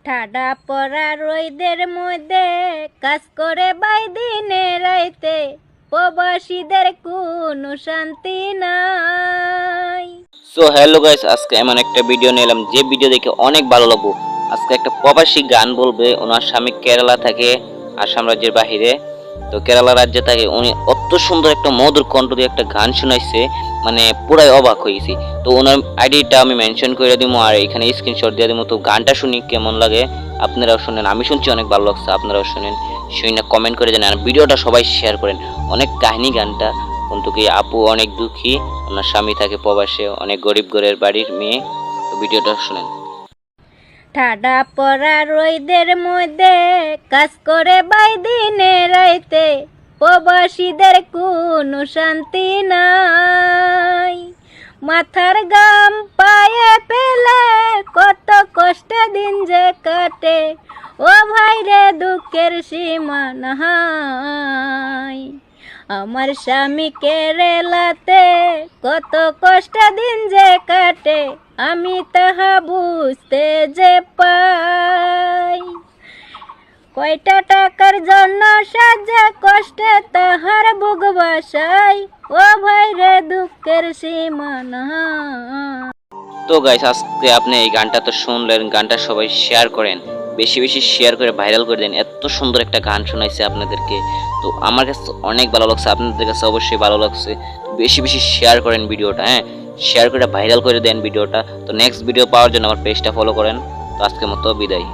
ঠাডা পড়া রোদের মধ্যে কাজ করে বাই দিনে রাইতে, প্রবাসীদের কোনো শান্তি নাই। সো হ্যালো গাইস, আজকে এমন একটা ভিডিও নিলাম যে ভিডিও দেখে অনেক ভালো লাগবে। আজকে একটা প্রবাসী গান বলবে। ওনার স্বামী কেরালা থাকে, আসাম রাজ্যের বাহিরে। তো কেরালা রাজ্যে থাকে উনি। অত সুন্দর একটা মধুর কণ্ঠ দিয়ে একটা গান শোনাইছে, মানে পুরাই অবাক হয়েছি। তো ওনার আইডিটা আমি মেনশন করে দিব আর এখানে স্ক্রিনশট দিয়ে দিব। তো গানটা শুনি কেমন লাগে আপনারাও শুনেন। আমি শুনছি অনেক ভালো লাগছে, আপনারাও শুনেন। শুনে কমেন্ট করে জানান, ভিডিওটা সবাই শেয়ার করেন। অনেক কাহিনী গানটা, কিন্তু কি আপু অনেক দুঃখী, ওনার স্বামী থাকে প্রবাসে, অনেক গরিব ঘরের বাড়ির মেয়ে। তো ভিডিওটা শুনেন। ঠাডা পড়া রোদের মধ্যে কাজ করে বাই দিনে রাইতে, প্রবাসীদের কোনো শান্তি নাই। মাথার গাম পায়ে পেলে কত কষ্টে দিন যে কাটে, ও ভাই রে দুঃখের সীমা নাই। আমার স্বামী কেরালাতে কত কষ্ট দিন যে কাটে, আমি তাহা বুঝতে যে পাই। কয়টা টাকার জন্য সাজে কষ্টে তাহার বুক বাসাই, ও ভাই রে দুঃখের সীমা নাই। তো গাইস, আজকে আপনি এই গানটা তো শুনলেন। গানটা সবাই শেয়ার করেন, বেশি বেশি শেয়ার করে ভাইরাল করে দেন। এত সুন্দর একটা গান শোনাইছে আপনাদেরকে। তো আমার কাছে অনেক ভালো লাগছে, আপনাদের কাছে অবশ্যই ভালো লাগছে। বেশি বেশি শেয়ার করেন ভিডিওটা, হ্যাঁ, শেয়ার করে ভাইরাল করে দেন ভিডিওটা। তো নেক্সট ভিডিও পাওয়ার জন্য আমার পেজটা ফলো করেন। তো আজকের মতো বিদায়।